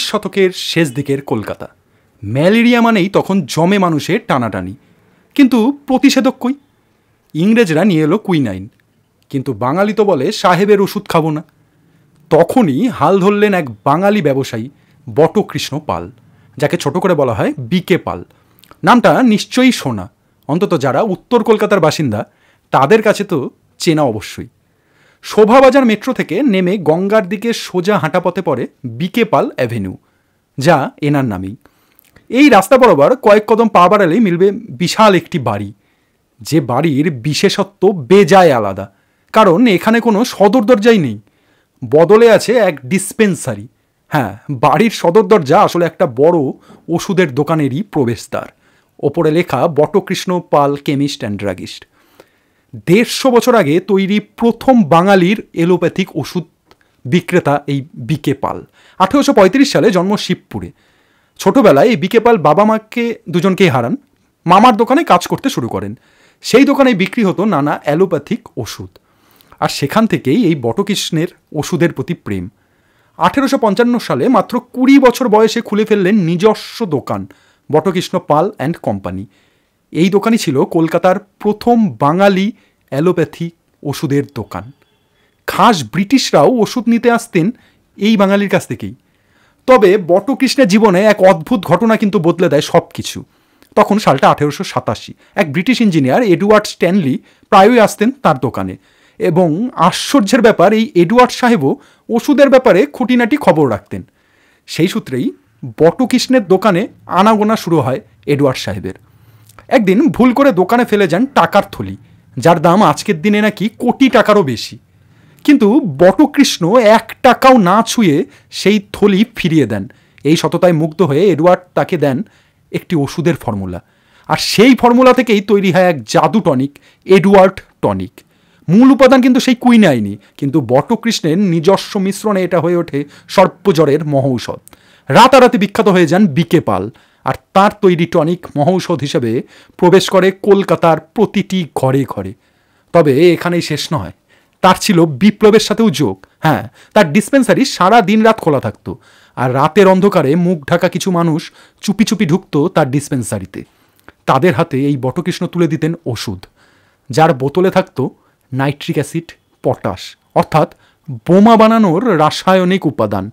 শতকের শেষ দিকের কলকাতা। ম্যালেরিয়া মানেই তখন জমে মানুষের টানাটানি, কিন্তু প্রতিষেধক কই? ইংরেজরা নিয়ে এলো কুইনাইন, কিন্তু বাঙালি তো বলে সাহেবের ওষুধ খাবো না। তখনই হাল ধরলেন এক বাঙালি ব্যবসায়ী বটকৃষ্ণ পাল, যাকে ছোট করে বলা হয় বিকে পাল। নামটা নিশ্চয়ই শোনা, অন্তত যারা উত্তর কলকাতার বাসিন্দা তাদের কাছে তো চেনা অবশ্যই। শোভাবাজার মেট্রো থেকে নেমে গঙ্গার দিকে সোজা হাঁটা পথে পড়ে বিকে পাল অ্যাভিনিউ, যা এনার নামেই। এই রাস্তা বরাবর কয়েক কদম পা বাড়ালেই মিলবে বিশাল একটি বাড়ি, যে বাড়ির বিশেষত্ব বেজায় আলাদা, কারণ এখানে কোনো সদর দরজাই নেই, বদলে আছে এক ডিসপেন্সারি। হ্যাঁ, বাড়ির সদর দরজা আসলে একটা বড় ওষুধের দোকানেরই প্রবেশদ্বার। ওপরে লেখা বটকৃষ্ণ পাল কেমিস্ট অ্যান্ড ড্রাগিস্ট। 150 বছর আগে তৈরি প্রথম বাঙালির এলোপ্যাথিক ওষুধ বিক্রেতা এই বিকে পাল। 1835 সালে জন্ম শিবপুরে। ছোটবেলায় এই বিকে পাল বাবা মাকে দুজনকেই হারান, মামার দোকানে কাজ করতে শুরু করেন। সেই দোকানে বিক্রি হতো নানা অ্যালোপ্যাথিক ওষুধ, আর সেখান থেকেই এই বটকৃষ্ণের ওষুধের প্রতি প্রেম। 1855 সালে মাত্র 20 বছর বয়সে খুলে ফেললেন নিজস্ব দোকান, বটকৃষ্ণ পাল অ্যান্ড কোম্পানি। এই দোকানই ছিল কলকাতার প্রথম বাঙালি অ্যালোপ্যাথি ওষুধের দোকান। খাস ব্রিটিশরাও ওষুধ নিতে আসতেন এই বাঙালির কাছ থেকেই। তবে বটকৃষ্ণের জীবনে এক অদ্ভুত ঘটনা কিন্তু বদলে দেয় সব কিছু। তখন সালটা 1887। এক ব্রিটিশ ইঞ্জিনিয়ার এডওয়ার্ড স্ট্যানলি প্রায়ই আসতেন তার দোকানে, এবং আশ্চর্যের ব্যাপার, এই এডওয়ার্ড সাহেবও ওষুধের ব্যাপারে খুঁটিনাটি খবর রাখতেন। সেই সূত্রেই বটকৃষ্ণের দোকানে আনাগোনা শুরু হয় এডওয়ার্ড সাহেবের। একদিন ভুল করে দোকানে ফেলে যান টাকার থলি, যার দাম আজকের দিনে নাকি কোটি টাকারও বেশি। কিন্তু বটকৃষ্ণ 1 টাকাও না ছুঁয়ে সেই থলি ফিরিয়ে দেন। এই সততায় মুগ্ধ হয়ে এডওয়ার্ড তাকে দেন একটি ওষুধের ফর্মুলা, আর সেই ফর্মুলা থেকেই তৈরি হয় এক জাদু টনিক, এডওয়ার্ড টনিক। মূল উপাদান কিন্তু সেই কুইনাইনই, কিন্তু বটকৃষ্ণের নিজস্ব মিশ্রণে এটা হয়ে ওঠে সর্পজ্বরের মহৌষধ। রাতারাতি বিখ্যাত হয়ে যান বিকে পাল, আর তার তৈরি টনিক মহৌষধ হিসেবে প্রবেশ করে কলকাতার প্রতিটি ঘরে ঘরে। তবে এখানেই শেষ নয়, তার ছিল বিপ্লবের সাথেও যোগ। হ্যাঁ, তার ডিসপেন্সারি সারা দিন রাত খোলা থাকতো, আর রাতের অন্ধকারে মুখ ঢাকা কিছু মানুষ চুপি চুপি ঢুকতো তার ডিসপেন্সারিতে। তাদের হাতে এই বটকৃষ্ণ তুলে দিতেন ওষুধ, যার বোতলে থাকতো নাইট্রিক অ্যাসিড, পটাশ, অর্থাৎ বোমা বানানোর রাসায়নিক উপাদান।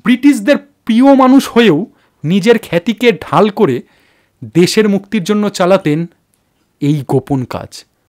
ব্রিটিশদের প্রিয় মানুষ হয়েও নিজের খ্যাতিকে ঢাল করে দেশের মুক্তির জন্য চালাতেন এই গোপন কাজ।